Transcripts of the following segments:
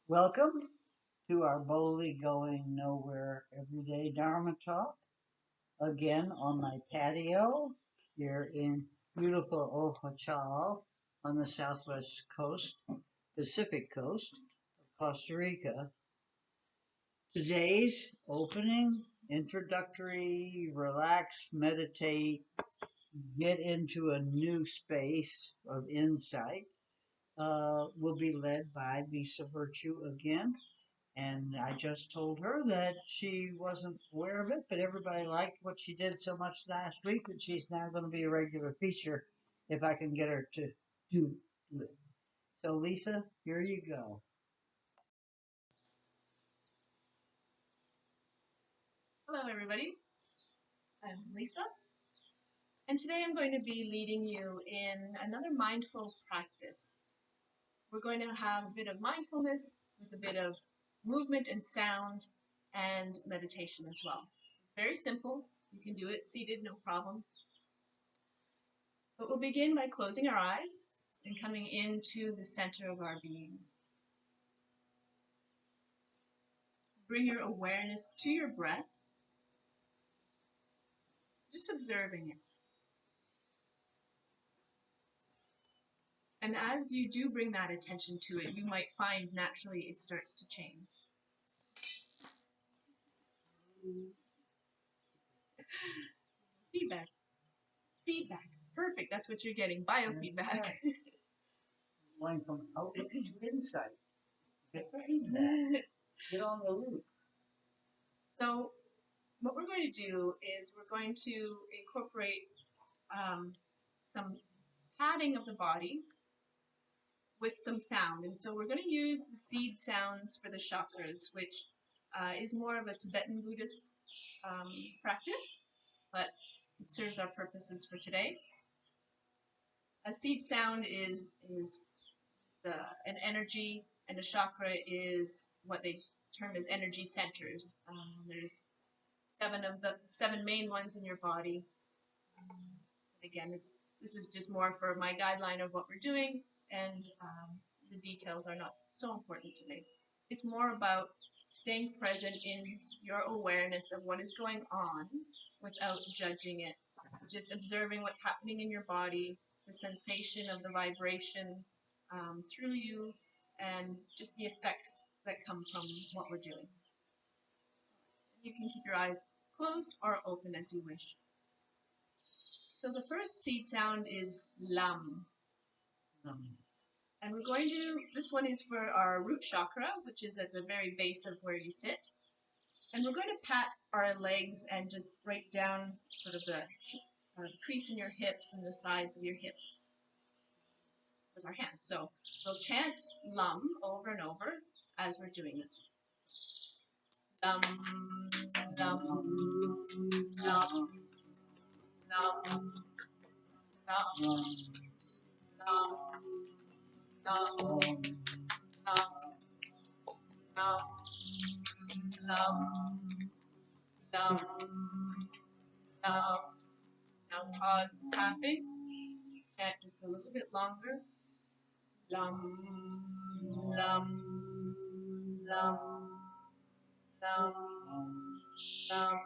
Welcome to our boldly going nowhere everyday Dharma talk. Again on my patio here in beautiful Ojachal on the southwest coast, Pacific coast of Costa Rica. Today's opening, introductory, relax, meditate, get into a new space of insight will be led by Lisa Virtue again. And I just told her that she wasn't aware of it, but everybody liked what she did so much last week that she's now going to be a regular feature if I can get her to do it. So, Lisa, here you go. Hello, everybody. I'm Lisa, and today I'm going to be leading you in another mindful practice. We're going to have a bit of mindfulness with a bit of movement and sound and meditation as well. It's very simple. You can do it seated, no problem. But we'll begin by closing our eyes and coming into the center of our being. Bring your awareness to your breath, just observing it. And as you do bring that attention to it, you might find naturally it starts to change. Feedback. Feedback. Perfect. That's what you're getting. Biofeedback. Going from outlook to insight. That's right. Get on the loop. So what we're going to do is we're going to incorporate some padding of the body with some sound. And so we're going to use the seed sounds for the chakras, which is more of a Tibetan Buddhist practice, but it serves our purposes for today. A seed sound is just an energy, and a chakra is what they term as energy centers. There's seven main ones in your body. Again, this is just more for my guideline of what we're doing, and the details are not so important today. It's more about staying present in your awareness of what is going on without judging it. Just observing what's happening in your body, the sensation of the vibration through you, and just the effects that come from what we're doing. You can keep your eyes closed or open as you wish. So the first seed sound is lam. And we're going to, this one is for our root chakra, which is at the very base of where you sit. And we're going to pat our legs and just break down sort of the crease in your hips and the size of your hips with our hands. So we'll chant lam over and over as we're doing this. Lam, lam, lam, lam, lam, lam, lam, lam, lam, lam, lam. Now pause the tapping. Chant just a little bit longer. Lam, lam, lam, lam, lam.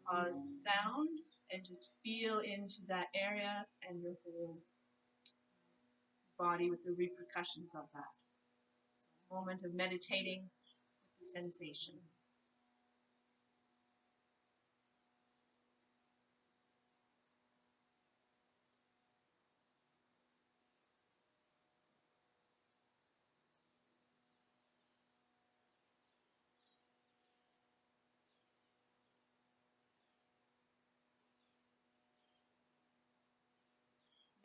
Pause the sound and just feel into that area and your whole body with the repercussions of that. A moment of meditating with the sensation.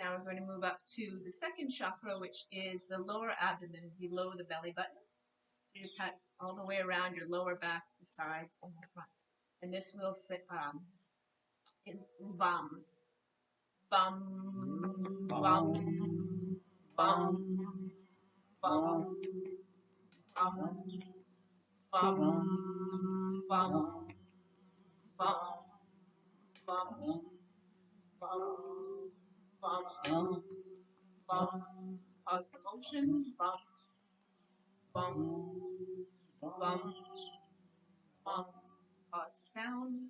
Now we're going to move up to the second chakra, which is the lower abdomen, below the belly button. So you pat all the way around your lower back, the sides, and the front. And this will sit, is vam. Bum, bum, bum, bum, bum, bum, bum, bum, bum, bum, bum, bum. Pause the motion. Bum, bum, bum, bum. Pause the sound.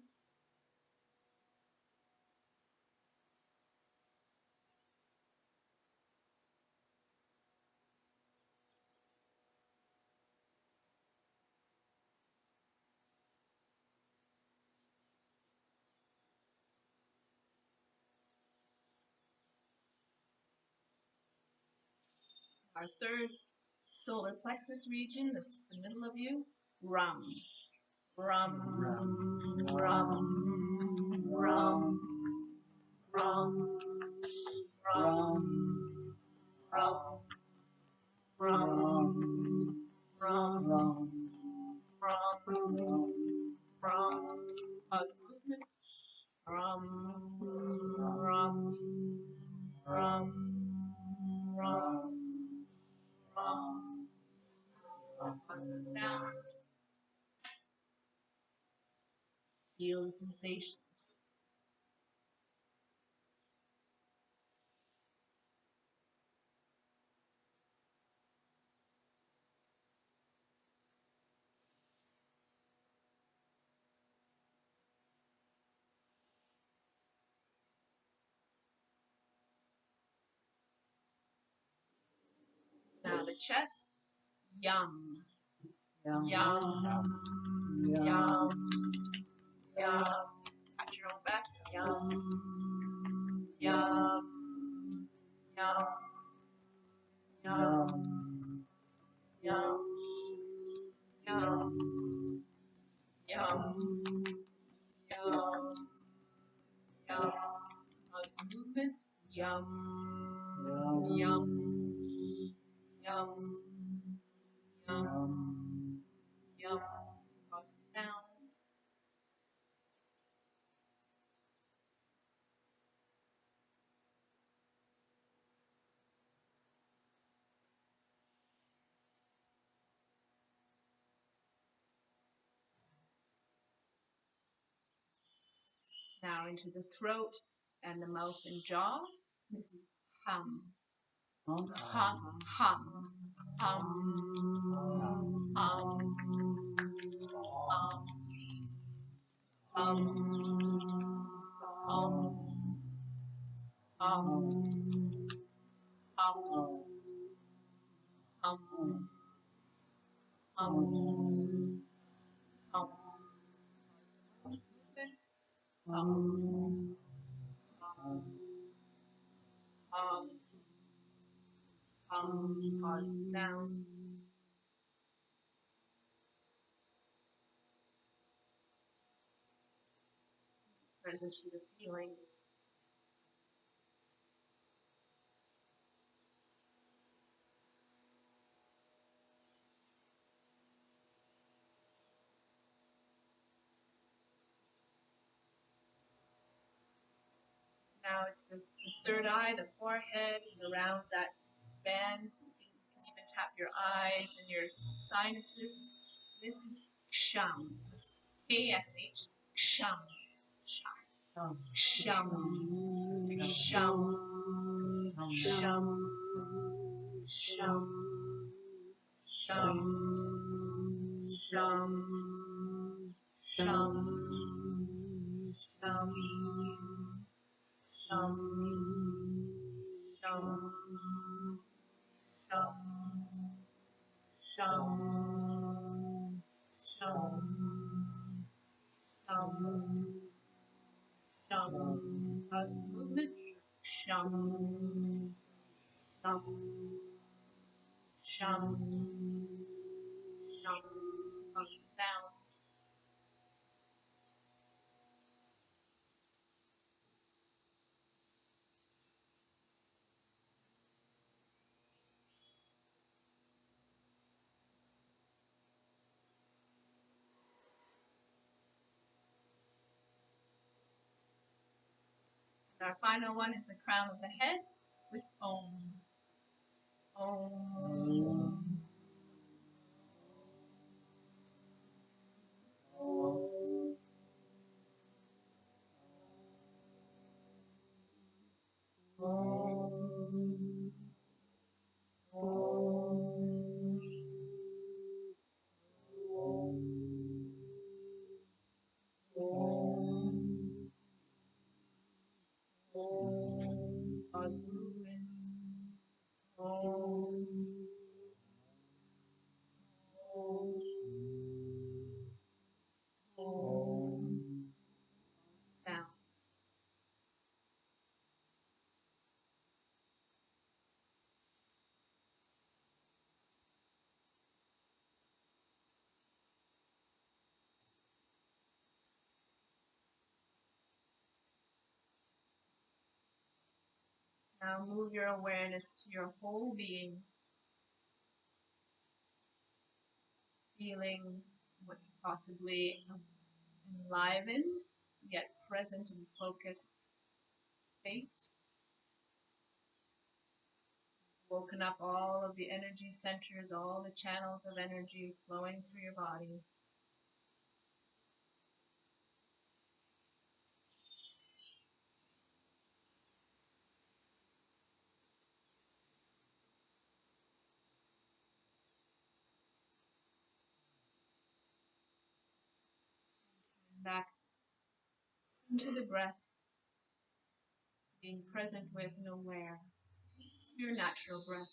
Our third solar plexus region, the middle of you, rum, rum, rum, rum, rum, rum, rum, rum, rum, rum, rum. Pause movement. Rum, rum, rum, rum, rum. Pause the sound. Feel the sensations. Now the chest. Yum, yum, yum, yum, yum. Pat your own back. Yum, yum, yum, yum, yum, yum, yum, yum, yum. Pause the movement. Yum, yum, yum, yum, yum. Pause the sound. Now into the throat and the mouth and jaw. This is hum, hum, hum, hum, hum, hum, hum, hum, hum, hum, hum, hum, hum. Hum, hum, hum. Pause the sound. Present to the feeling. Now it's the third eye, the forehead, and around that band. You can even tap your eyes and your sinuses. This is shum. K-S-H. Shum. Shum. Shum. Shum. Shum. Shum. Shum. Shum. Shum. Shum. Shum, shum, shum, shum, shum, shum, shum. Pause the movement. Shum, shum, shum, shum. Pause the sound. And our final one is the crown of the head with Om. Om. Om. Om. Om. pause. Move in. Hold. Hold. Hold. Sound. Now move your awareness to your whole being, feeling what's possibly enlivened, yet present and focused state. Woken up all of the energy centers, all the channels of energy flowing through your body. Back into the breath, being present with and aware, your natural breath.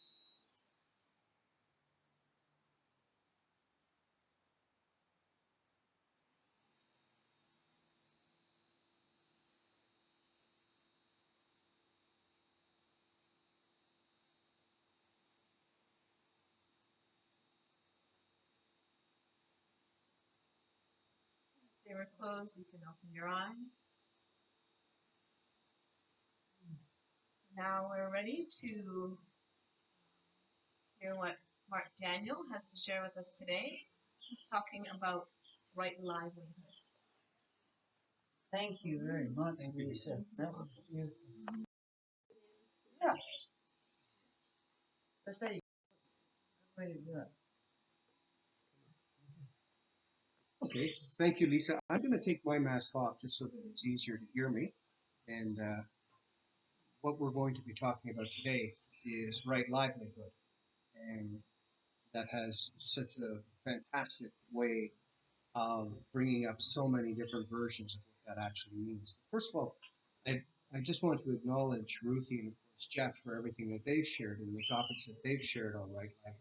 If they were closed, you can open your eyes. Now we're ready to hear what Mark Daniel has to share with us today. He's talking about right livelihood. Thank you very much, Lisa. That was beautiful. Yeah. Let's say, way to do it. Okay, thank you, Lisa. I'm going to take my mask off just so that it's easier to hear me. And what we're going to be talking about today is right livelihood. And that has such a fantastic way of bringing up so many different versions of what that actually means. First of all, I just want to acknowledge Ruthie and, of course, Jeff for everything that they've shared and the topics that they've shared on right livelihood.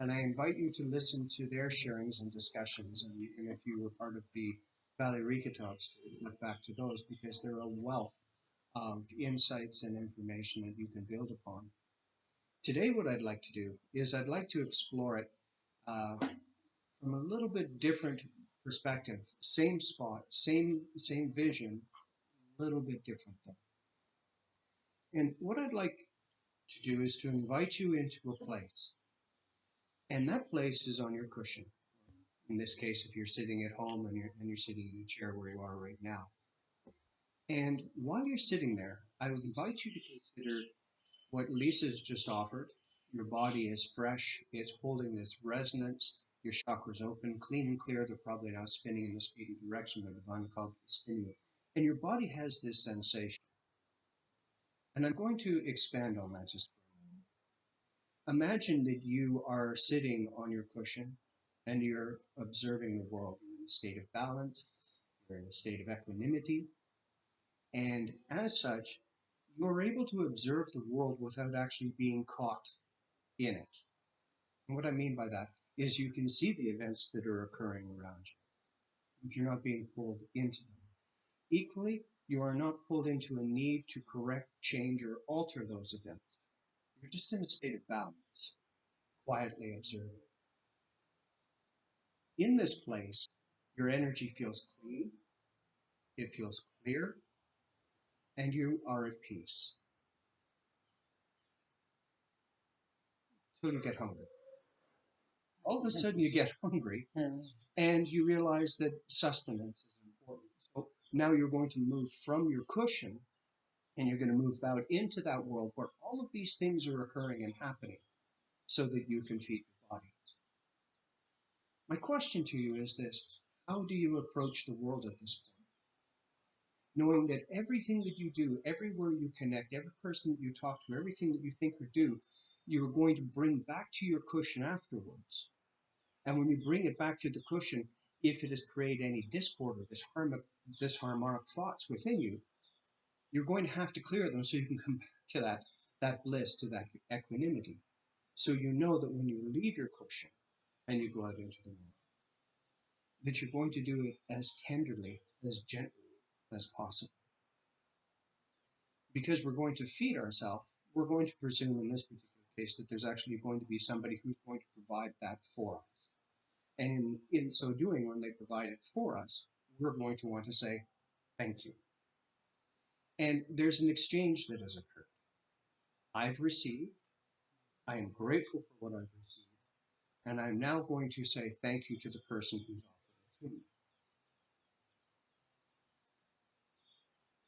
And I invite you to listen to their sharings and discussions, and even if you were part of the Valley Rika talks, to look back to those, because they're a wealth of insights and information that you can build upon. Today, what I'd like to do is I'd like to explore it from a little bit different perspective. Same spot, same vision, little bit different though. And what I'd like to do is to invite you into a place, and that place is on your cushion. In this case, if you're sitting at home and you're sitting in a chair where you are right now. And while you're sitting there, I would invite you to consider what Lisa's just offered. Your body is fresh. It's holding this resonance. Your chakras open, clean and clear. They're probably now spinning in the speedy direction that Divine called spinning it. And your body has this sensation. And I'm going to expand on that just for a moment. Imagine that you are sitting on your cushion and you're observing the world. You're in a state of balance, you're in a state of equanimity, and as such, you're able to observe the world without actually being caught in it. And what I mean by that is you can see the events that are occurring around you, but you're not being pulled into them. Equally, you are not pulled into a need to correct, change, or alter those events. You're just in a state of balance, quietly observing. In this place, your energy feels clean, it feels clear, and you are at peace. Till you get hungry. All of a sudden you get hungry and you realize that sustenance is important. So now you're going to move from your cushion and you're going to move out into that world where all of these things are occurring and happening so that you can feed your body. My question to you is this: how do you approach the world at this point? Knowing that everything that you do, everywhere you connect, every person that you talk to, everything that you think or do, you're going to bring back to your cushion afterwards. And when you bring it back to the cushion, if it has created any discord or disharmonic thoughts within you, You're going to have to clear them so you can come back to that bliss, to that equanimity. So you know that when you leave your cushion and you go out into the world, that you're going to do it as tenderly, as gently as possible. Because we're going to feed ourselves, we're going to presume in this particular case that there's actually going to be somebody who's going to provide that for us. And in so doing, when they provide it for us, we're going to want to say, thank you. And there's an exchange that has occurred. I've received, I am grateful for what I've received, and I'm now going to say thank you to the person who's offered it to me.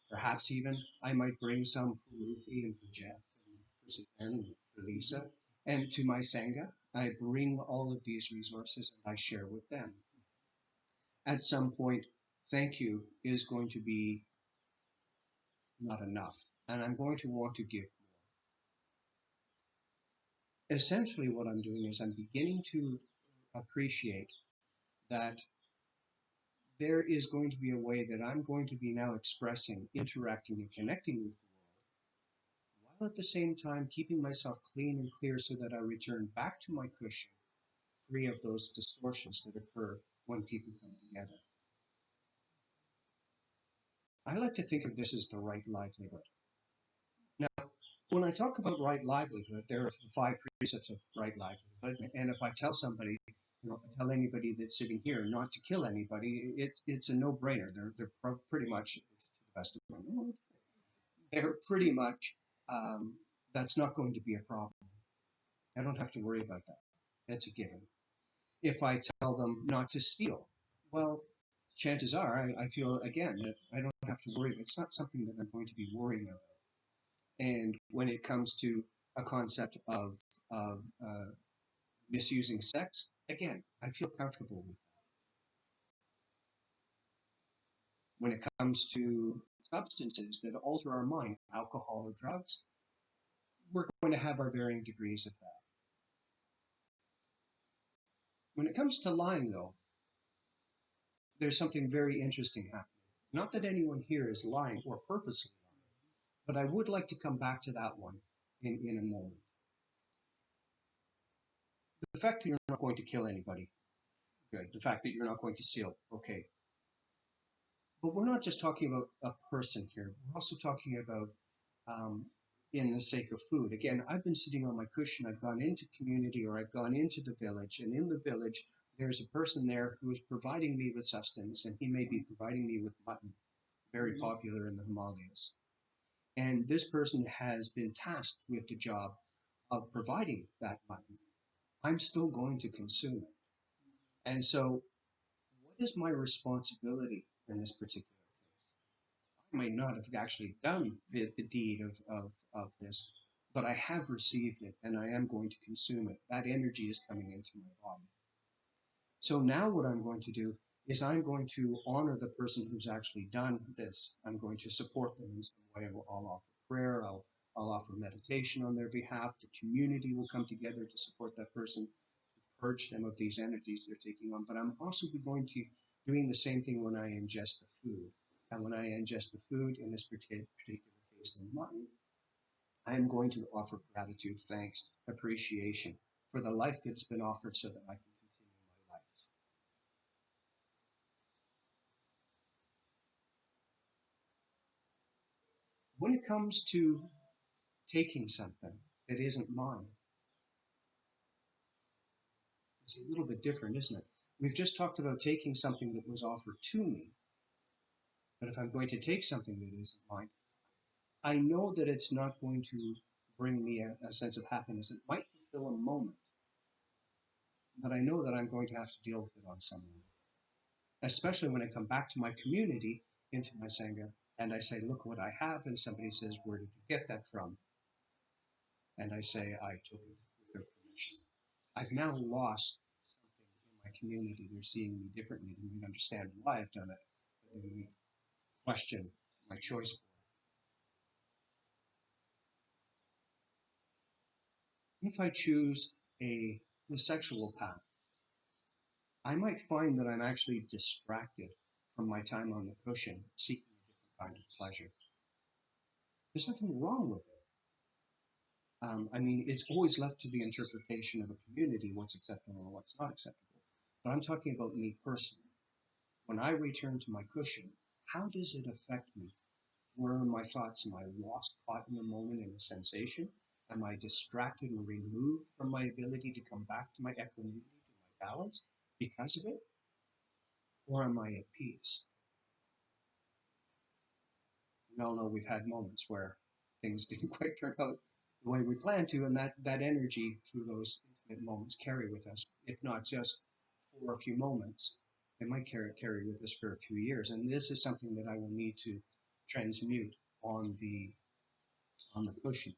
Perhaps even I might bring some for Ruthie and for Jeff and for Suzanne and for Lisa. And to my Sangha, I bring all of these resources and I share with them. At some point, thank you is going to be not enough, and I'm going to want to give more. Essentially, what I'm doing is I'm beginning to appreciate that there is going to be a way that I'm going to be now expressing, interacting, and connecting with the world, while at the same time keeping myself clean and clear so that I return back to my cushion free of those distortions that occur when people come together. I like to think of this as the right livelihood. Now, when I talk about right livelihood, there are 5 precepts of right livelihood, and if I tell somebody, if I tell anybody that's sitting here not to kill anybody, it's a no-brainer. They're pretty much, to the best of my knowledge, they're pretty much that's not going to be a problem. I don't have to worry about that. That's a given. If I tell them not to steal, well, chances are I feel again that I don't have to worry. It's not something that I'm going to be worrying about. And when it comes to a concept of misusing sex, again, I feel comfortable with that. When it comes to substances that alter our mind, alcohol or drugs, we're going to have our varying degrees of that. When it comes to lying, though, there's something very interesting happening. Not that anyone here is lying or purposely lying, but I would like to come back to that one in a moment. The fact that you're not going to kill anybody, good. The fact that you're not going to steal, okay. But we're not just talking about a person here. We're also talking about in the sake of food. Again, I've been sitting on my cushion. I've gone into community or I've gone into the village. And in the village, there's a person there who is providing me with sustenance. And he may be providing me with mutton, very popular in the Himalayas. And this person has been tasked with the job of providing that mutton. I'm still going to consume it. And so what is my responsibility in this particular case? I may not have actually done the deed of this, but I have received it and I am going to consume it. That energy is coming into my body. So now what I'm going to do is I'm going to honor the person who's actually done this. I'm going to support them in some way. I'll offer prayer. I'll offer meditation on their behalf. The community will come together to support that person, purge them of these energies they're taking on. But I'm also going to doing the same thing when I ingest the food. And when I ingest the food, in this particular case, the mutton, I'm going to offer gratitude, thanks, appreciation for the life that's been offered so that I can continue my life. When it comes to taking something that isn't mine, it's a little bit different, isn't it? We've just talked about taking something that was offered to me. But if I'm going to take something that isn't mine, I know that it's not going to bring me a sense of happiness. It might fulfill a moment, but I know that I'm going to have to deal with it on some level. Especially when I come back to my community, into my Sangha, and I say, look what I have, and somebody says, where did you get that from? And I say, I took it with their permission. I've now lost something in my community. They're seeing me differently. They don't understand why I've done it. But they question my choice. If I choose the sexual path, I might find that I'm actually distracted from my time on the cushion, seeking a different kind of pleasure. There's nothing wrong with it. I mean, it's always left to the interpretation of a community what's acceptable and what's not acceptable. But I'm talking about me personally. When I return to my cushion, how does it affect me? Where are my thoughts? Am I lost, caught in the moment in a sensation? Am I distracted and removed from my ability to come back to my equanimity, to my balance because of it? Or am I at peace? We all know we've had moments where things didn't quite turn out the way we planned to, and that energy through those intimate moments carry with us, if not just for a few moments, they might carry with us for a few years. And this is something that I will need to transmute on the cushion.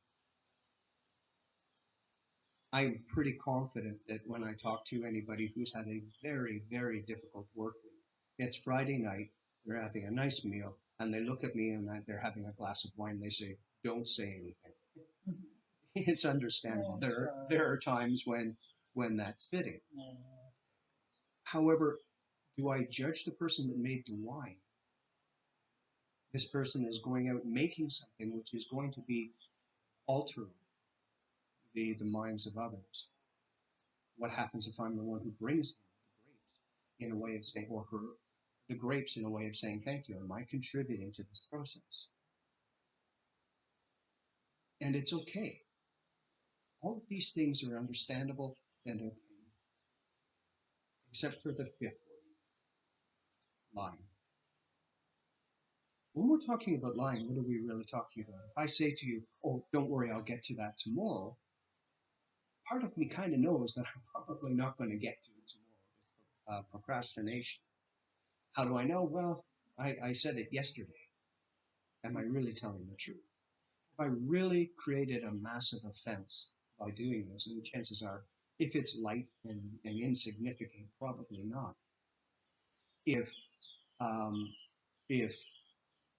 I'm pretty confident that when I talk to anybody who's had a very, very difficult work week, it's Friday night, they're having a nice meal, and they look at me and they're having a glass of wine, they say, don't say anything. It's understandable. Yes, There are times when that's fitting. yeah. However, do I judge the person that made the wine? This person is going out making something which is going to be altering the minds of others. What happens if I'm the one who brings them the grapes in a way of saying, or her, the grapes in a way of saying thank you? Am I contributing to this process? And it's okay. All of these things are understandable and okay, except for the fifth one, lying. When we're talking about lying, what are we really talking about? If I say to you, oh, don't worry, I'll get to that tomorrow, part of me kind of knows that I'm probably not going to get to it tomorrow. Procrastination. How do I know? Well, I said it yesterday. Am I really telling the truth? If I really created a massive offense by doing this, and the chances are, if it's light and insignificant, probably not. If um, if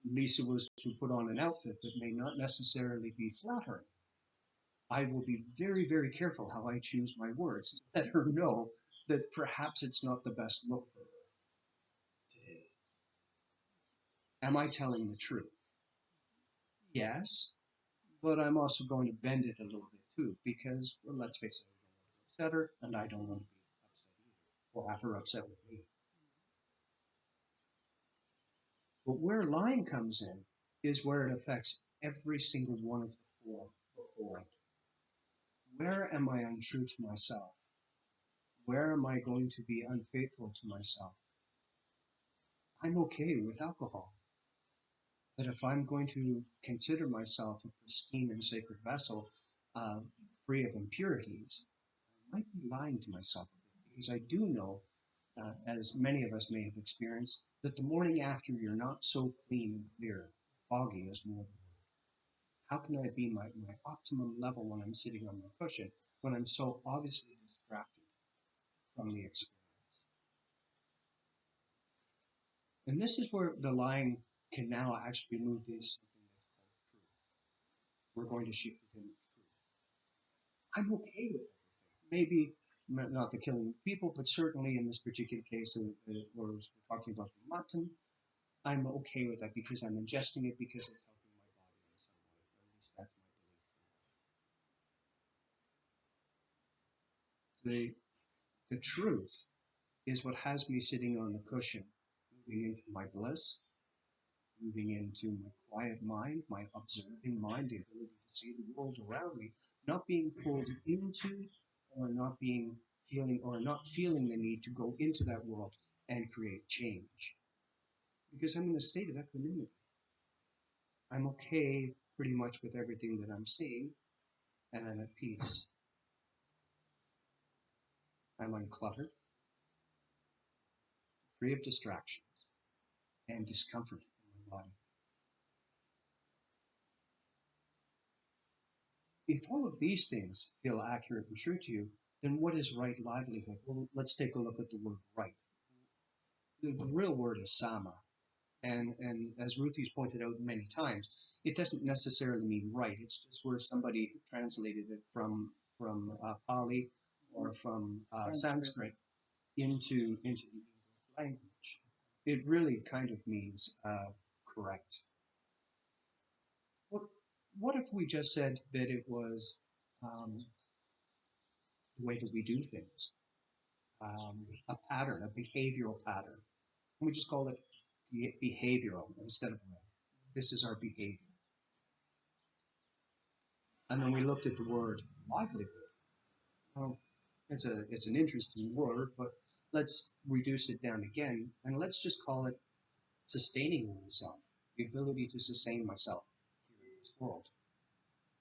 Lisa was to put on an outfit that may not necessarily be flattering, I will be very, very careful how I choose my words to let her know that perhaps it's not the best look for her today. Am I telling the truth? Yes, but I'm also going to bend it a little bit too, because, well, let's face it, I don't want to upset her, and I don't want to be upset either, or have her upset with me. But where lying comes in is where it affects every single one of the four before it. Where am I untrue to myself? Where am I going to be unfaithful to myself? I'm okay with alcohol. But if I'm going to consider myself a pristine and sacred vessel, uh, free of impurities, I might be lying to myself a bit, because I do know, as many of us may have experienced, that the morning after you're not so clean and clear, foggy as more. How can I be my optimum level when I'm sitting on my cushion, when I'm so obviously distracted from the experience? And this is where the lying can now actually move into something that's called truth. We're going to shift it into truth. I'm okay with everything. Maybe not the killing of people, but certainly in this particular case, where we're talking about the mutton, I'm okay with that because I'm ingesting it because it's helping my body in some way, or at least that's my belief. The truth is what has me sitting on the cushion, moving into my bliss, moving into my quiet mind, my observing mind, the ability to see the world around me, not being pulled into or not being feeling or not feeling the need to go into that world and create change. Because I'm in a state of equanimity. I'm okay pretty much with everything that I'm seeing, and I'm at peace. I'm uncluttered, free of distractions and discomfort in my body. If all of these things feel accurate and true to you, then what is right livelihood? Well, let's take a look at the word right. The real word is sama. And as Ruthie's pointed out many times, it doesn't necessarily mean right. It's just where somebody translated it from Pali or from Sanskrit into the English language. It really kind of means correct. What What if we just said that it was the way that we do things, a pattern, a behavioral pattern? And we just call it behavioral instead of life. This is our behavior. And then we looked at the word livelihood. Well, it's an interesting word, but let's reduce it down again, and let's just call it sustaining oneself, the ability to sustain myself here in this world.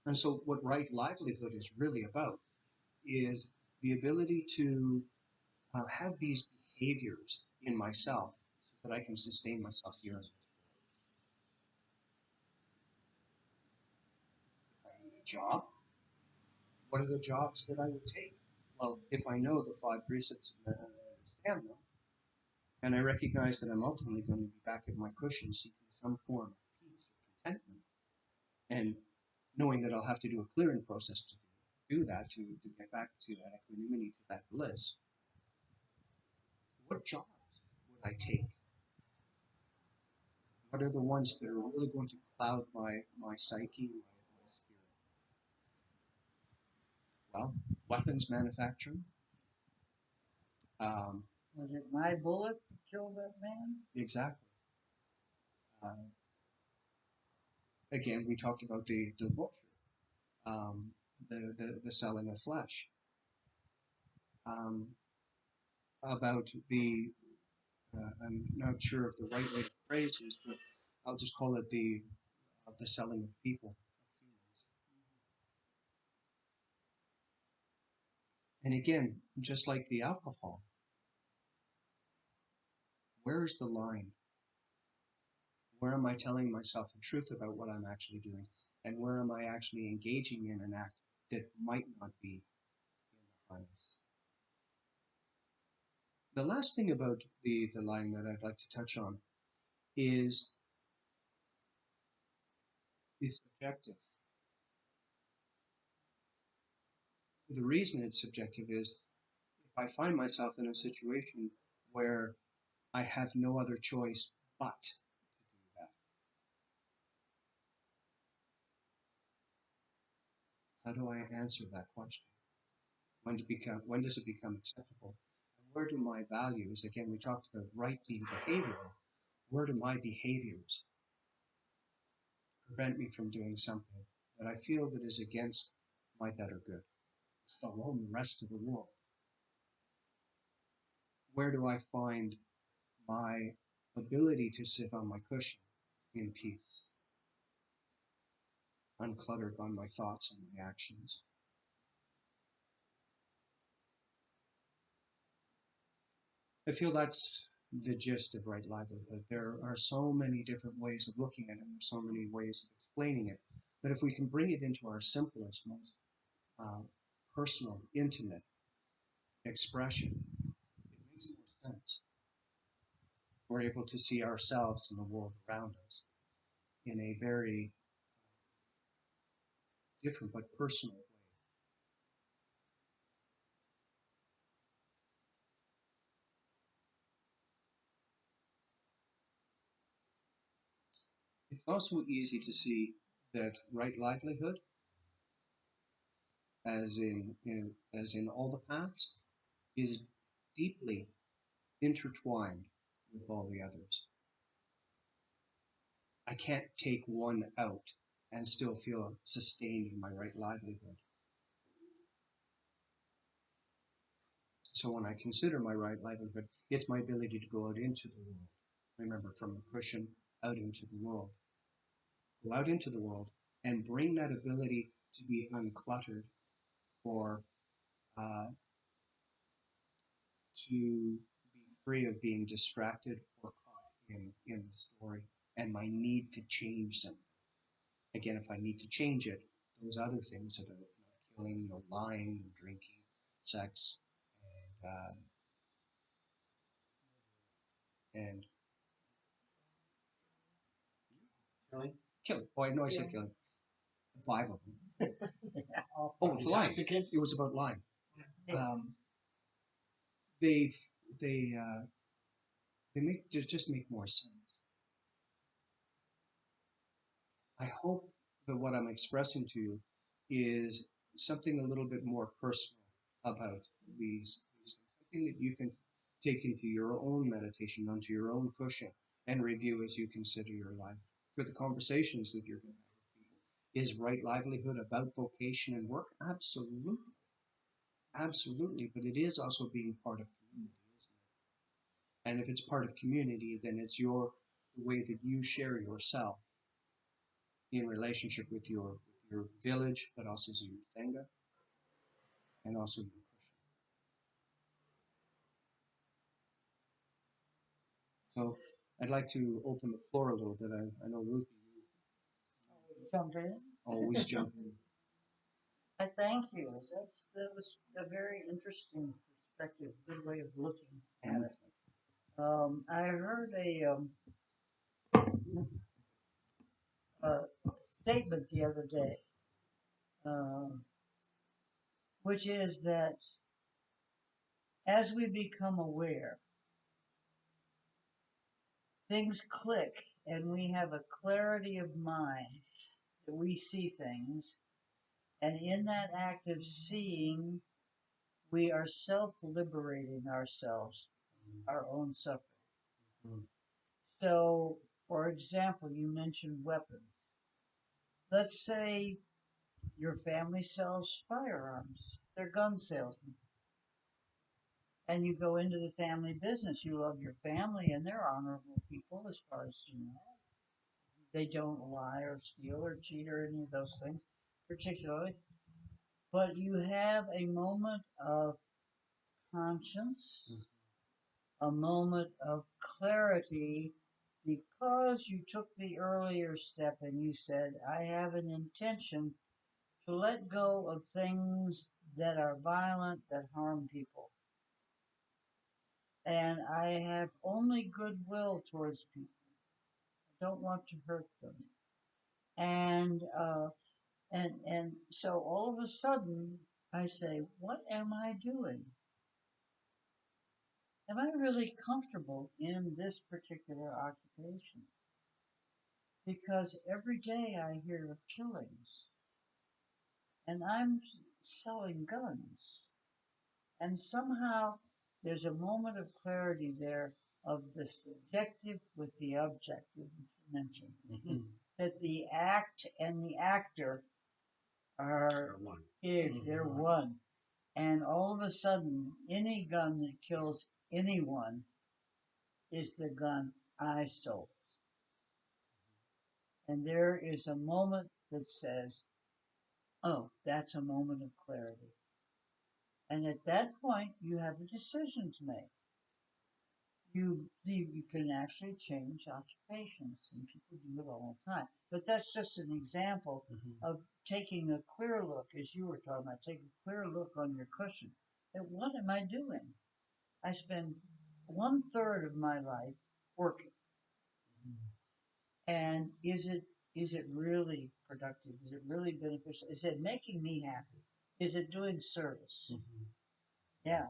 And so what right livelihood is really about is the ability to have these behaviors in myself so that I can sustain myself here in this world. If I need a job, what are the jobs that I would take? Well, if I know the 5 precepts and I understand them, and I recognize that I'm ultimately going to be back at my cushion seeking some form of peace or contentment, and knowing that I'll have to do a clearing process to do that, to get back to that equanimity, to that bliss, what jobs would I take? What are the ones that are really going to cloud my psyche, my spirit? Well, weapons manufacturing. Um, Was it my bullet that killed that man? exactly. Uh, Again, we talked about the butcher, the selling of flesh, um, about I'm not sure of the right way to phrase this, but I'll just call it the selling of people, of humans. And again, just like the alcohol, where is the line? Where am I telling myself the truth about what I'm actually doing? And where am I actually engaging in an act that might not be in the highest? The last thing about the line that I'd like to touch on is it's subjective. The reason it's subjective is if I find myself in a situation where I have no other choice but to do that, how do I answer that question? When does it become acceptable? And where do my values, again, we talked about right being behavioral, where do my behaviors prevent me from doing something that I feel that is against my better good, alone the rest of the world? Where do I find my ability to sit on my cushion in peace, uncluttered by my thoughts and my actions? I feel that's the gist of right livelihood. There are so many different ways of looking at it, and so many ways of explaining it. But if we can bring it into our simplest, most uh, personal, intimate expression, it makes more sense. We're able to see ourselves and the world around us in a very different but personal way. It's also easy to see that right livelihood, as in all the paths, is deeply intertwined with all the others. I can't take one out and still feel sustained in my right livelihood. So when I consider my right livelihood, it's my ability to go out into the world. Remember, from the cushion out into the world. Go out into the world and bring that ability to be uncluttered, or to be free of being distracted or caught in the story and my need to change something. Again, if I need to change it, those other things about not killing, no lying, no drinking, sex, and Really? killing. Oh, I know I said killing. 5 of them. Oh, It's lying. It was about lying. They they just make more sense. I hope what I'm expressing to you is something a little bit more personal about these things. Something that you can take into your own meditation, onto your own cushion, and review as you consider your life. For the conversations that you're going to have with people. Is right livelihood about vocation and work? Absolutely. Absolutely. But it is also being part of community, isn't it? And if it's part of community, then it's the way that you share yourself in relationship with your village, but also your Sangha and also your Krishna. So I'd like to open the floor a little bit. I know Ruthie, you Jump in. always jump in. I thank you. That was a very interesting perspective, good way of looking at it. I heard a statement the other day, um, which is that as we become aware, things click and we have a clarity of mind that we see things. And in that act of seeing, we are self-liberating ourselves, our own suffering. Mm-hmm. So, for example, you mentioned weapons. Let's say your family sells firearms. They're gun salesmen. And you go into the family business. You love your family, and they're honorable people as far as you know. They don't lie or steal or cheat or any of those things, particularly. But you have a moment of conscience, a moment of clarity, because you took the earlier step and you said, I have an intention to let go of things that are violent, that harm people. And I have only goodwill towards people. I don't want to hurt them. And so all of a sudden I say, what am I doing? Am I really comfortable in this particular occupation? Because every day I hear of killings, and I'm selling guns. And somehow there's a moment of clarity there of the subjective with the objective, which you mentioned. Mm-hmm. That the act and the actor are one. They're one. And all of a sudden, any gun that kills anyone is the gun I sold. And there is a moment that says, oh, that's a moment of clarity. And at that point, you have a decision to make. You can actually change occupations, and people do it all the time. But that's just an example of taking a clear look, as you were talking about, take a clear look on your cushion. At what am I doing? I spend 1/3 of my life working. And is it really productive? Is it really beneficial? Is it making me happy? Is it doing service? Yeah.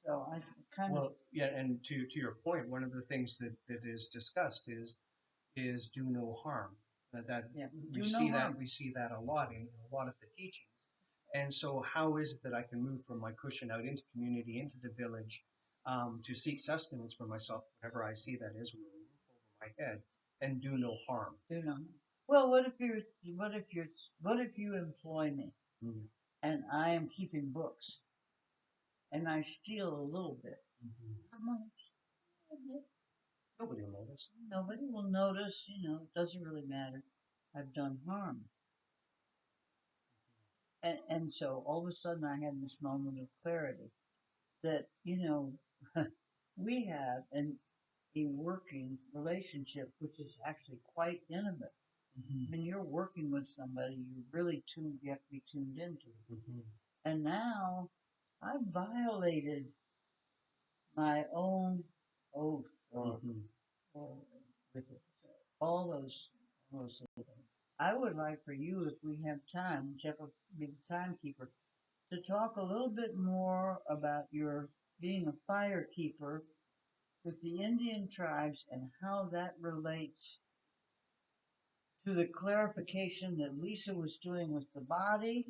So I kind of. Well, yeah, and to your point, one of the things that is discussed is do no harm. That Yeah, we do no see harm. that we see that a lot in a lot of the teachings. And so, how is it that I can move from my cushion out into community, into the village, to seek sustenance for myself, whatever I see that is, with a roof over my head, and do no harm? Do no harm. Well, what if you employ me and I am keeping books and I steal a little bit? How much? Nobody will notice. Nobody will notice. It doesn't really matter. I've done harm. And so all of a sudden I had this moment of clarity that, we have a working relationship, which is actually quite intimate. When you're working with somebody, you have to be tuned into it. And now I've violated my own oath or with it. All those things. I would like for you, if we have time, Jeff will be the timekeeper, to talk a little bit more about your being a fire keeper with the Indian tribes and how that relates to the clarification that Lisa was doing with the body,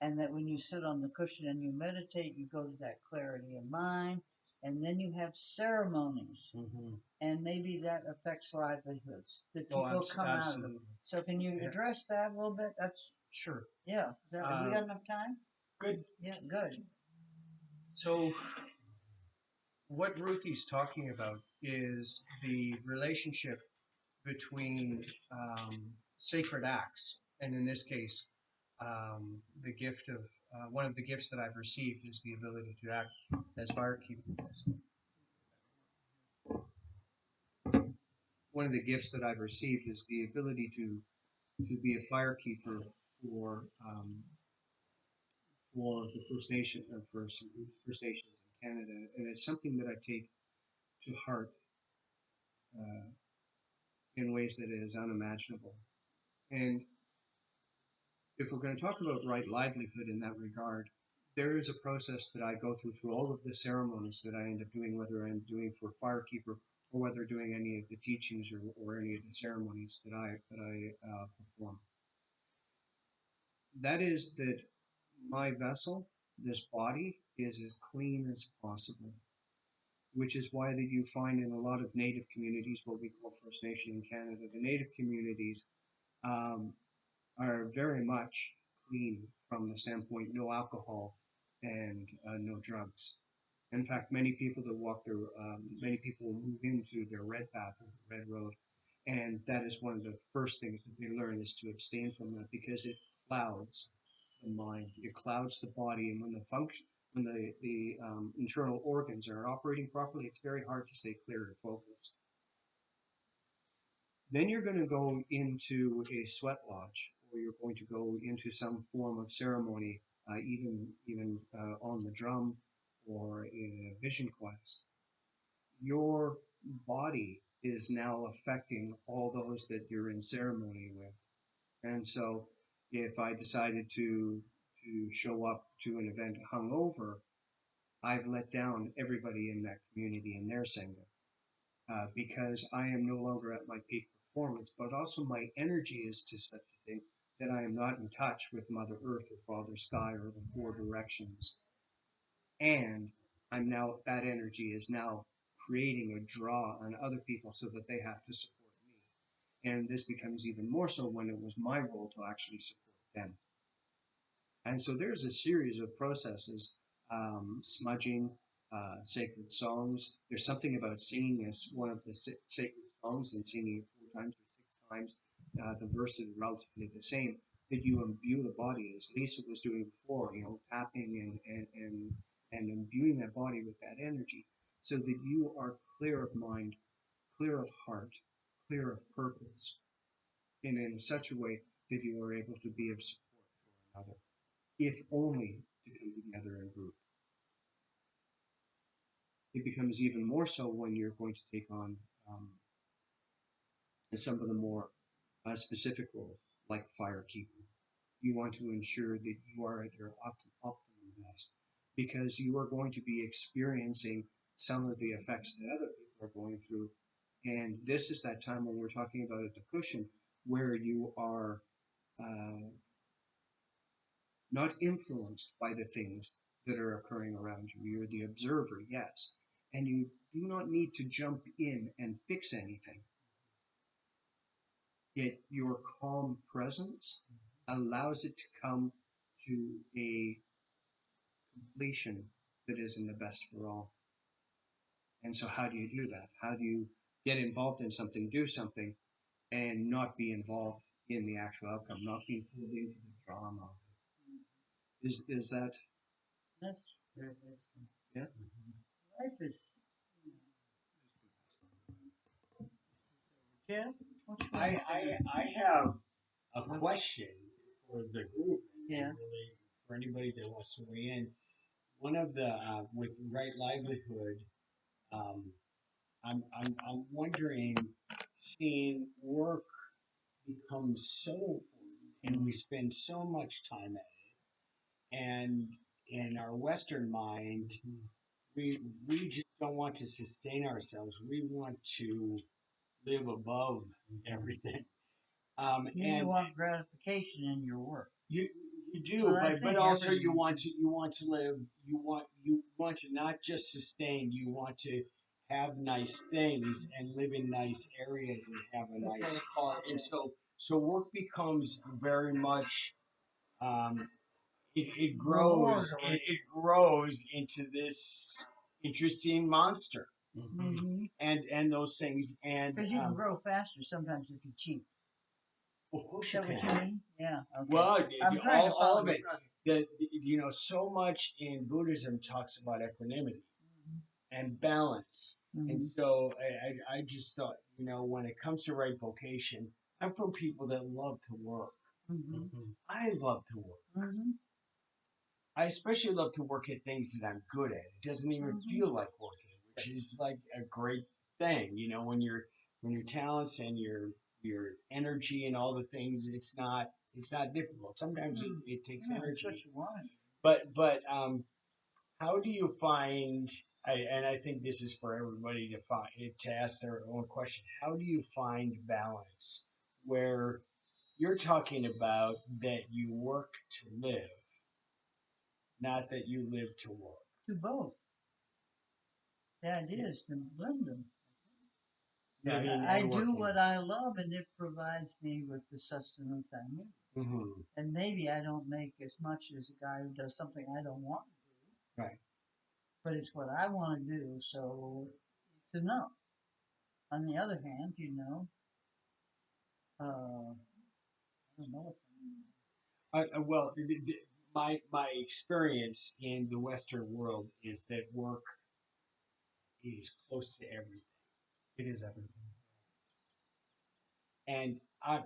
and that when you sit on the cushion and you meditate, you go to that clarity of mind, and then you have ceremonies, and maybe that affects livelihoods. That people come out of absolutely. them. So can you Yeah. address that a little bit? That's Sure. yeah. Have we got enough time? Good. Yeah, good. So what Ruthie's talking about is the relationship between sacred acts, and in this case, the gift of one of the gifts that I've received is the ability to act as firekeeper. One of the gifts that I've received is the ability to be a firekeeper for the First Nation First Nations in Canada, and it's something that I take to heart uh, in ways that is unimaginable. And if we're going to talk about right livelihood in that regard, there is a process that I go through all of the ceremonies that I end up doing, whether I'm doing for firekeeper or whether doing any of the teachings or any of the ceremonies that I perform. That is that my vessel, this body, is as clean as possible, which is why that you find in a lot of Native communities, what we call First Nation in Canada, the Native communities um, are very much clean from the standpoint no alcohol and no drugs. In fact, many people that walk their, many people move into their red path or the red road, and that is one of the first things that they learn is to abstain from that because it clouds the mind, it clouds the body, and when the function, when the internal organs are operating properly, it's very hard to stay clear and focused. Then you're going to go into a sweat lodge, or you're going to go into some form of ceremony, even on the drum or in a vision quest. Your body is now affecting all those that you're in ceremony with. And so if I decided to show up to an event hungover, I've let down everybody in that community in their sangha. Because I am no longer at my peak performance, but also my energy is to such a thing that I am not in touch with Mother Earth or Father Sky or the four directions. And I'm now, that energy is now creating a draw on other people so that they have to support me. And this becomes even more so when it was my role to actually support them. And so there's a series of processes, smudging, sacred songs. There's something about singing as one of the sacred songs and singing it 4 times or 6 times. The verse is relatively the same. That you imbue the body, as Lisa was doing before, tapping and imbuing that body with that energy, so that you are clear of mind, clear of heart, clear of purpose, and in such a way that you are able to be of support for another, if only to come together in group. It becomes even more so when you're going to take on some of the more specific roles, like firekeeper. You want to ensure that you are at your optimum best, because you are going to be experiencing some of the effects that other people are going through. And this is that time when we're talking about at the cushion, where you are not influenced by the things that are occurring around you. You're the observer, yes. And you do not need to jump in and fix anything. Yet your calm presence allows it to come to a completion that is in the best for all. And so how do you do that? How do you get involved in something, do something, and not be involved in the actual outcome, not be pulled into the drama? Is that? That's very interesting. Yeah. Life is. Jim, I have a question for the group, and Yeah. really for anybody that wants to weigh in. One of the with right livelihood, I'm wondering, seeing work become so important, and we spend so much time at it, and in our Western mind, we just don't want to sustain ourselves. We want to live above everything. You And want gratification in your work. you do, Well, I but think also everyone you want to live, you want to not just sustain, you want to have nice things and live in nice areas and have a nice car, and so work becomes very much it reward grows oriented. it grows into this interesting monster, Mm-hmm. and those things, and Because you can grow faster sometimes if you cheat. of course Is you that what you can. mean? Yeah. Okay. Well, I'm trying to all follow of your it. brother. So much in Buddhism talks about equanimity and balance. And Mm-hmm. so I just thought, when it comes to right vocation, I'm from people that love to work. Mm-hmm. I love to work. Mm-hmm. I especially love to work at things that I'm good at. It doesn't even Mm-hmm. feel like working, which is like a great thing. When your talents and your energy and all the things, it's not difficult. Sometimes it takes Yeah, that's what energy. you want. But how do you find? And I think this is for everybody to ask their own question. How do you find balance where you're talking about that you work to live, not that you live to work? Do both. The idea is to blend them. Living I and do working. what I love, and it provides me with the sustenance I need. Mm-hmm. And maybe I don't make as much as a guy who does something I don't want to do, Right. but it's what I want to do, so it's enough. On the other hand, I don't know what Well, my experience in the Western world is that work is close to everything. It is everything. And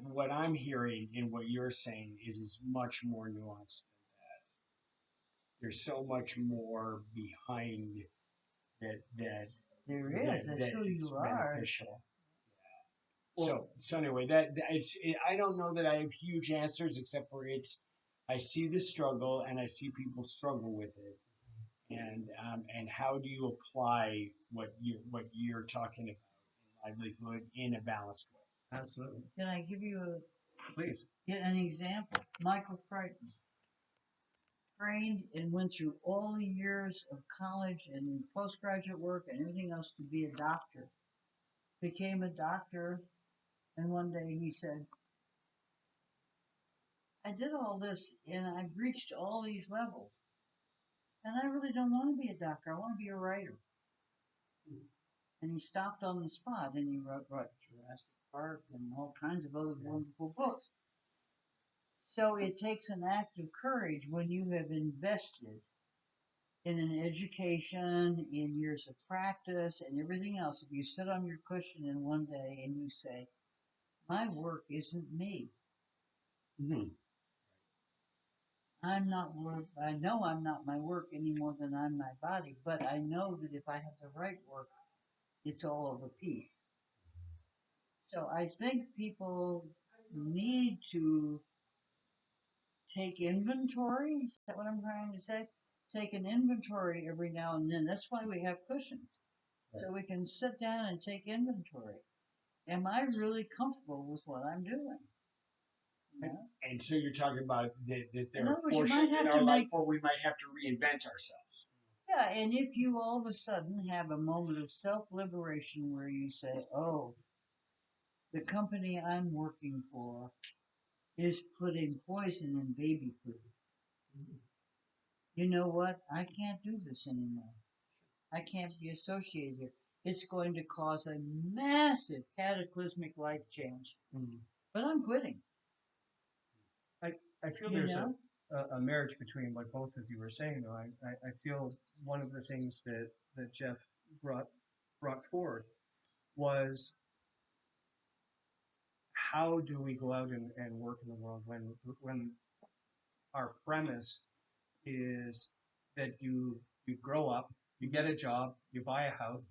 what I'm hearing and what you're saying is it's much more nuanced than that. There's so much more behind that there is. That's that who it's you are. beneficial. Well, So anyway, I don't know that I have huge answers except for I see the struggle and I see people struggle with it, and how do you apply what you're talking about in livelihood in a balanced way? absolutely. Can I give you Please. an example? Michael Crichton trained and went through all the years of college and postgraduate work and everything else to be a doctor. Became a doctor, and one day he said, I did all this and I've reached all these levels, and I really don't want to be a doctor. I want to be a writer. And he stopped on the spot and he wrote Jurassic Park and all kinds of other wonderful books. So it takes an act of courage when you have invested in an education, in years of practice, and everything else. If you sit on your cushion in one day and you say, my work isn't me. Mm-hmm. I'm not work. I know I'm not my work any more than I'm my body, but I know that if I have the right work, it's all of a piece. So I think people need to take inventory. Is that what I'm trying to say? Take an inventory every now and then. That's why we have cushions. So we can sit down and take inventory. Am I really comfortable with what I'm doing? You know? And so you're talking about that In there are other words, you might portions in have our to life make, where we might have to reinvent ourselves. yeah, and if you all of a sudden have a moment of self-liberation where you say, oh, the company I'm working for is putting poison in baby food. You know what? I can't do this anymore. I can't be associated here. It's going to cause a massive cataclysmic life change. Mm. But I'm quitting. I feel You there's know? a marriage between what both of you were saying, though. I feel one of the things that Jeff brought forth was how do we go out and work in the world when our premise is that you grow up, you get a job, you buy a house,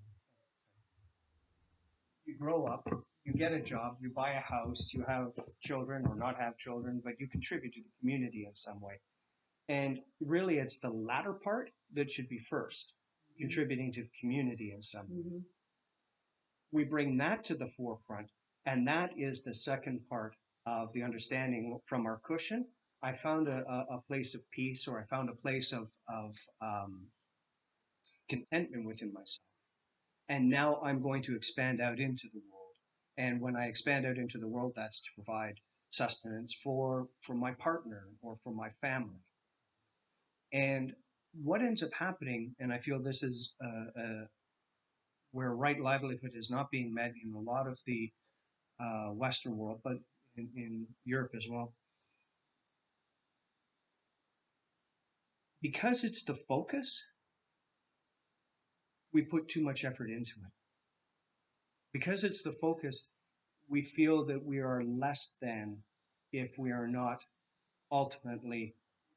you grow up, you get a job, you buy a house, you have children or not have children, but you contribute to the community in some way. And really, it's the latter part that should be first, contributing to the community in some way. Mm-hmm. We bring that to the forefront, and that is the second part of the understanding from our cushion, I found a place of peace, or I found a place of contentment within myself. And now I'm going to expand out into the world. And when I expand out into the world, that's to provide sustenance for my partner or for my family. And what ends up happening, and I feel this is where right livelihood is not being met in a lot of the Western world, but in Europe as well, because it's the focus, we put too much effort into it. Because it's the focus, we feel that we are less than if we are not ultimately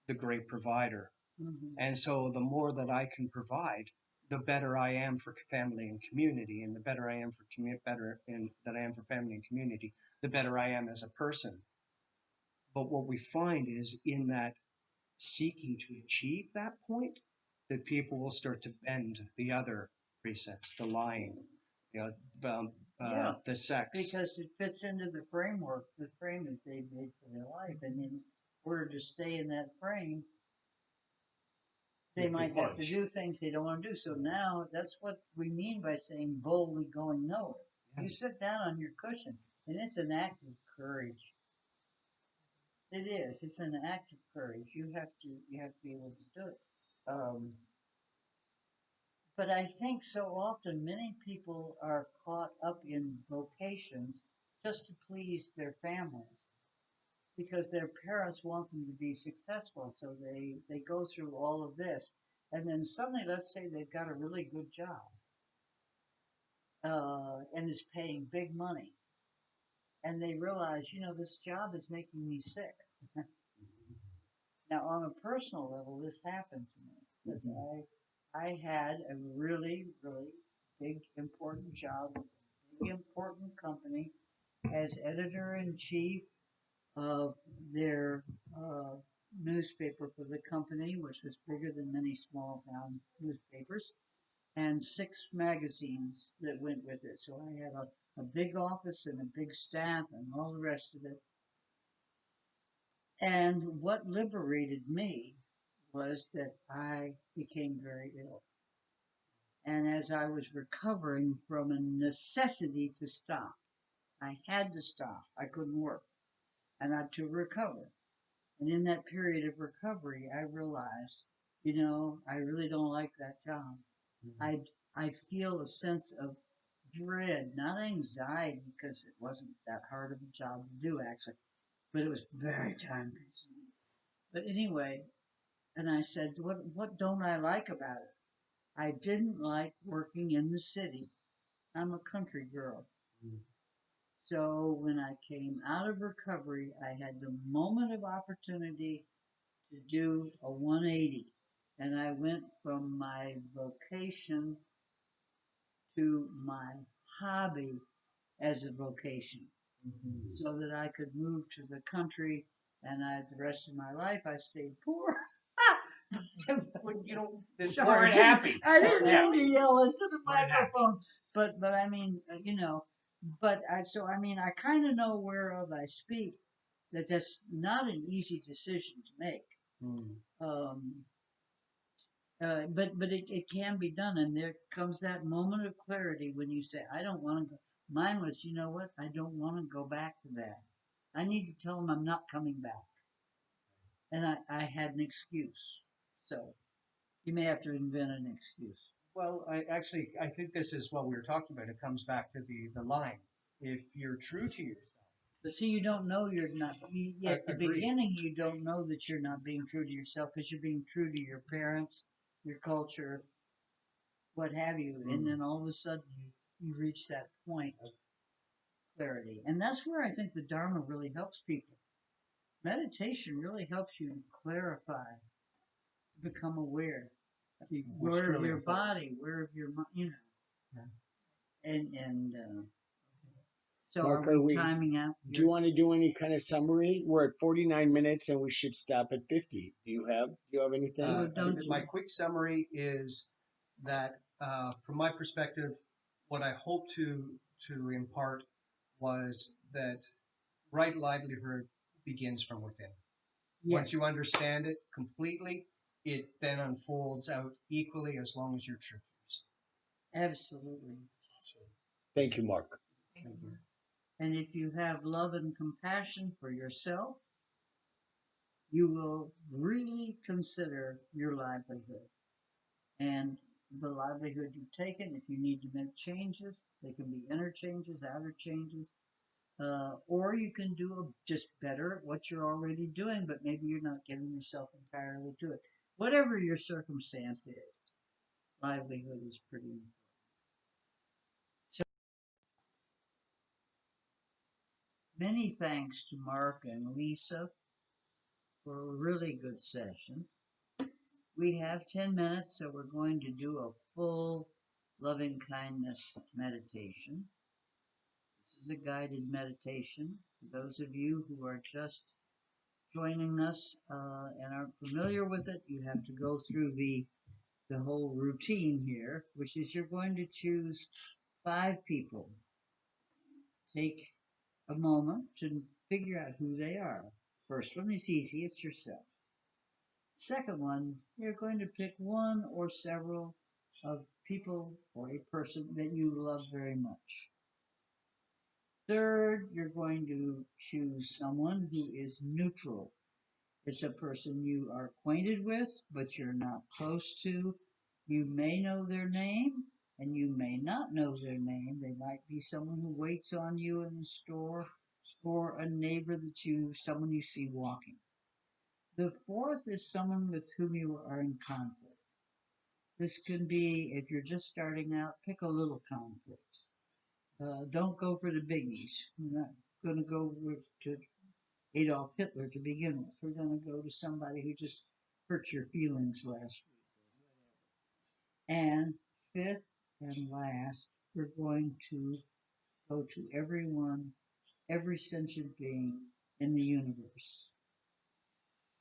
the great provider. Mm-hmm. And so the more that I can provide, the better I am for family and community, and the better I am for that I am for family and community, the better I am as a person. But what we find is in that seeking to achieve that point, that people will start to bend the other precepts, the lying, you know, Yeah, the sex. because it fits into the framework, the frame that they made for their life. And in order to stay in that frame, they Yeah, might good have to punch. do things they don't want to do. So now that's what we mean by saying boldly going nowhere. Yeah. You sit down on your cushion, and it's an act of courage. It is. It's an act of courage. You have to be able to do it. Um, but I think so often many people are caught up in vocations just to please their families because their parents want them to be successful. So they go through all of this. And then suddenly, let's say they've got a really good job and it's paying big money. And they realize, this job is making me sick. Now, on a personal level, this happened to me because I had a really, really big, important job, big, important company as editor in chief of their newspaper for the company, which was bigger than many small town newspapers, and 6 magazines that went with it. So I had a big office and a big staff and all the rest of it. And what liberated me was that I became very ill. And as I was recovering from a necessity to stop, I had to stop. I couldn't work. And I had to recover. And in that period of recovery, I realized, I really don't like that job. I I feel a sense of dread, not anxiety, because it wasn't that hard of a job to do actually, but it was very time consuming. But anyway, and I said, what don't I like about it? I didn't like working in the city. I'm a country girl. So when I came out of recovery, I had the moment of opportunity to do a 180. And I went from my vocation to my hobby as a vocation so that I could move to the country and the rest of my life I stayed poor. Well, Sorry, we're happy. I didn't Yeah. mean to yell into the We're happy. microphone, but I mean, but I kind of know whereof I speak. That's not an easy decision to make. Um, but it can be done, and there comes that moment of clarity when you say, I don't want to go. Mine was, you know what? I don't want to go back to that. I need to tell them I'm not coming back. And I had an excuse. So you may have to invent an excuse. Well, I think this is what we were talking about. It comes back to the line. If you're true to yourself. But see, you don't know you're not. At the Agreed. beginning, you don't know that you're not being true to yourself because you're being true to your parents, your culture, what have you. And then all of a sudden, you reach that point of clarity. And that's where I think the Dharma really helps people. Meditation really helps you clarify, become aware. Aware of your body, aware of your mind, And so Mark, are we timing out? Do you want to do any kind of summary? We're at 49 minutes and we should stop at 50. Do you have anything? My quick summary is that, from my perspective, what I hope to impart was that right livelihood begins from within. Once Yes, you understand it completely, it then unfolds out equally as long as you're true to yourself. absolutely. So, thank you, Mark. Thank you. And if you have love and compassion for yourself, you will really consider your livelihood and the livelihood you've taken. If you need to make changes, they can be inner changes, outer changes, or you can do just better at what you're already doing, but maybe you're not giving yourself entirely to it. Whatever your circumstance is, livelihood is pretty important. So many thanks to Mark and Lisa for a really good session. We have 10 minutes, so we're going to do a full loving kindness meditation. This is a guided meditation. For those of you who are just joining us and aren't familiar with it, you have to go through the whole routine here, which is you're going to choose 5 people. Take a moment to figure out who they are. First one is easy, it's yourself. Second one, you're going to pick one or several of people or a person that you love very much. Third, you're going to choose someone who is neutral. It's a person you are acquainted with, but you're not close to. You may know their name, and you may not know their name. They might be someone who waits on you in the store, or a neighbor someone you see walking. The fourth is someone with whom you are in conflict. This can be, if you're just starting out, pick a little conflict. Don't go for the biggies. We're not going to go to Adolf Hitler to begin with. We're going to go to somebody who just hurt your feelings last week. And fifth and last, we're going to go to everyone, every sentient being in the universe.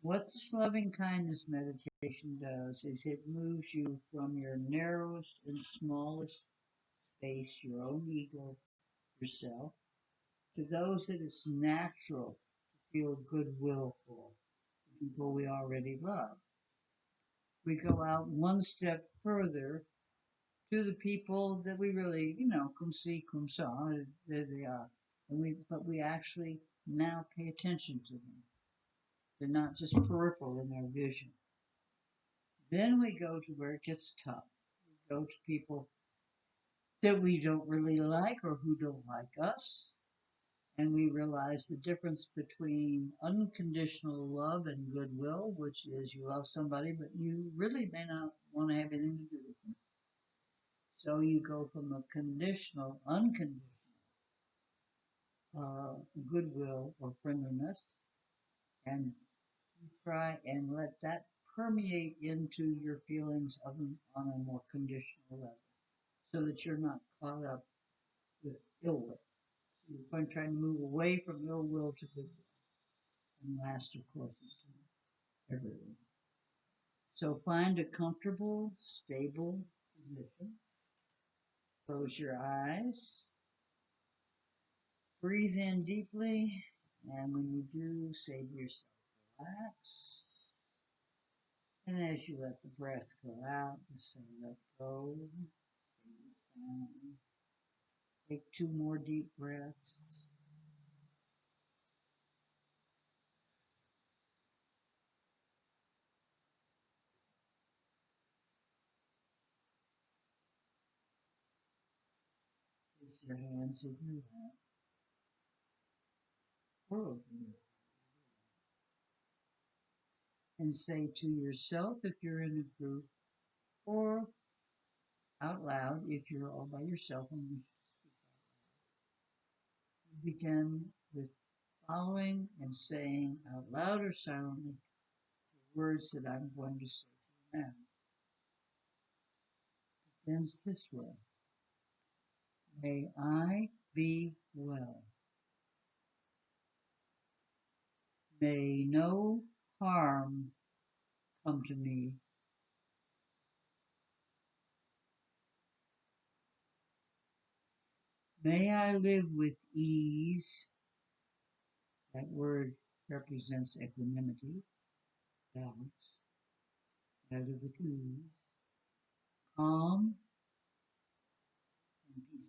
What this loving kindness meditation does is it moves you from your narrowest and smallest space, your own ego, yourself, to those that it's natural to feel goodwill for, people we already love. We go out one step further to the people that we really, cum see, cum saw, there they are. But we actually now pay attention to them. They're not just peripheral in our vision. Then we go to where it gets tough. We go to people that we don't really like or who don't like us. And we realize the difference between unconditional love and goodwill, which is you love somebody, but you really may not want to have anything to do with them. So you go from a conditional, unconditional goodwill or friendliness, and you try and let that permeate into your feelings on a more conditional level, so that you're not caught up with ill will. So you're going to try to move away from ill will to goodwill. And last, of course, is to everyone. So find a comfortable, stable position. Close your eyes. Breathe in deeply. And when you do, say to yourself, relax. And as you let the breath go out, you say, let go. Say the sound. Take 2 more deep breaths. Place your hands in your lap or over your heart. And say to yourself if you're in a group, or out loud if you're all by yourself and you begin with following and saying out loud or silently the words that I'm going to say to you now. It begins this way. May I be well. May no harm come to me. May I live with ease That word represents equanimity, balance, rather with ease, calm, and peaceful.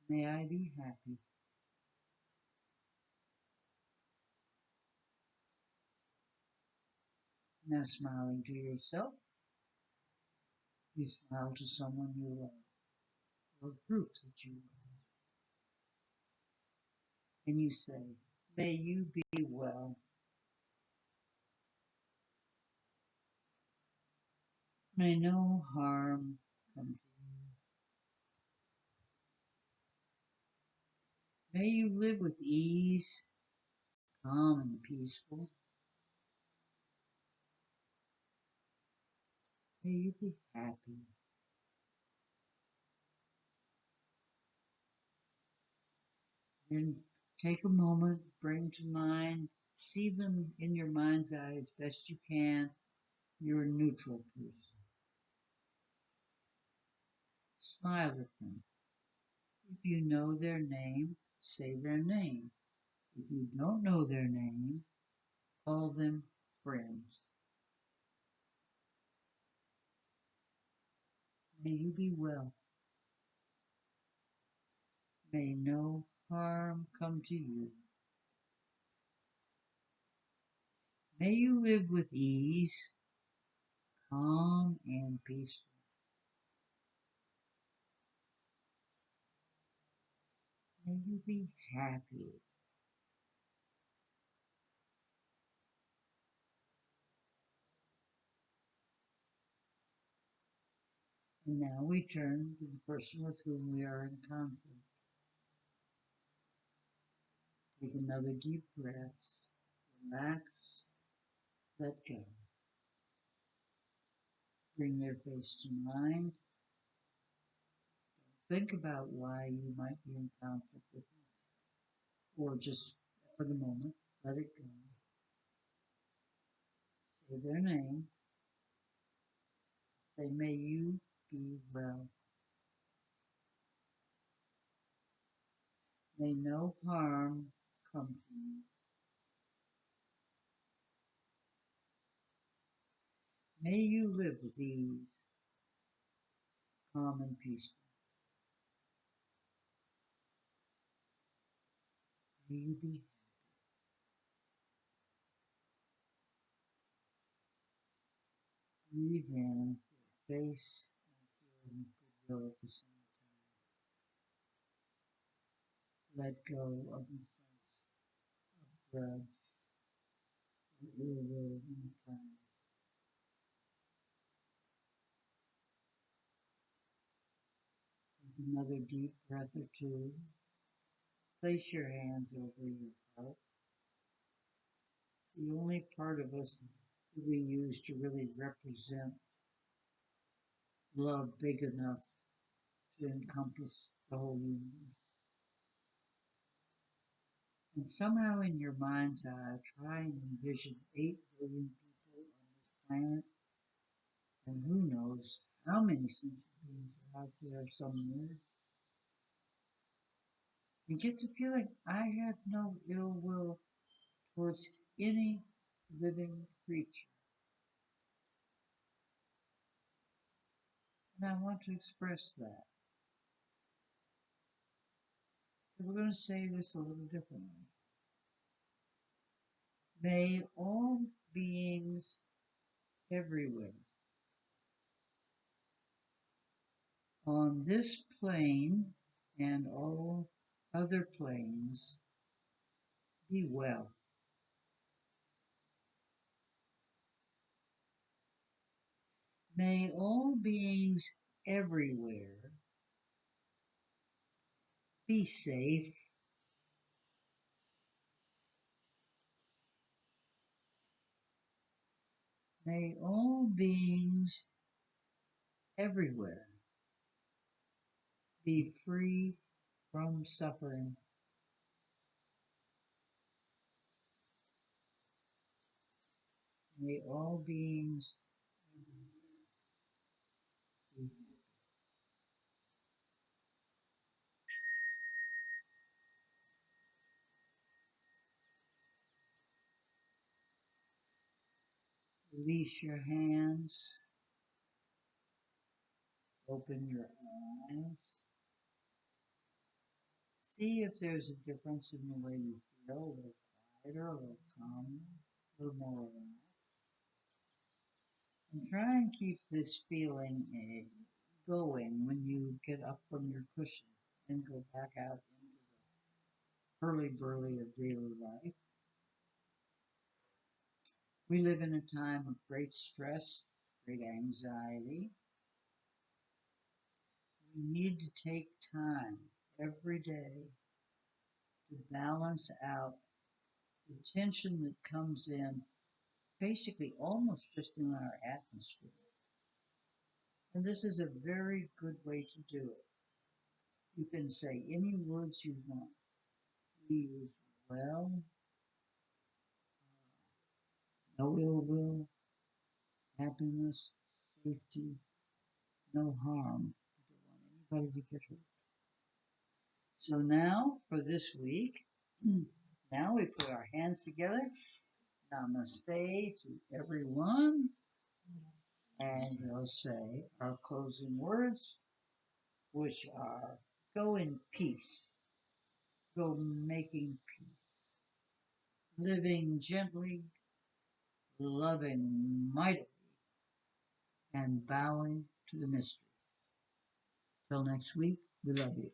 May I be happy. Now smiling to yourself, you smile to someone you love, or groups that you love, and you say, may you be well. May no harm come to you. May you live with ease, calm and peaceful. May you be happy. And take a moment, bring to mind, see them in your mind's eye as best you can, your neutral person. Smile at them. If you know their name, say their name. If you don't know their name, call them friends. May you be well. May no harm come to you. May you live with ease, calm and peaceful. May you be happy. And now we turn to the person with whom we are in conflict. Take another deep breath. Relax. Let go. Bring their face to mind. Think about why you might be in conflict with them. Or just for the moment, let it go. Say their name. Say, may you be well. May no harm come to you. May you live with ease, calm and peaceful. May you be. Breathe in your face and feel goodwill at the same time. Let go of the sense of grudge or ill will and kindness. Take another deep breath or two. Place your hands over your heart. The only part of us that we use to really represent love big enough to encompass the whole universe. And somehow in your mind's eye, try and envision 8 billion people on this planet, and who knows how many sentient beings are out there somewhere. And get the feeling I have no ill will towards any living creature. And I want to express that. So we're going to say this a little differently. May all beings everywhere on this plane and all other planes be well. May all beings everywhere be safe. May all beings everywhere be free from suffering. May all beings everywhere be Release your hands. Open your eyes. See if there's a difference in the way you feel, a little quieter, a little calmer, a little more relaxed. And try and keep this feeling going when you get up from your cushion and go back out into the hurly-burly of daily life. We live in a time of great stress, great anxiety. We need to take time every day to balance out the tension that comes in basically almost just in our atmosphere. And this is a very good way to do it. You can say any words you want. We use well, no ill will, happiness, safety, no harm. We don't want anybody to get hurt. So now for this week, now we put our hands together. Namaste to everyone. And we'll say our closing words, which are go in peace, go making peace, living gently, loving mightily, and bowing to the mysteries. Till next week, we love you.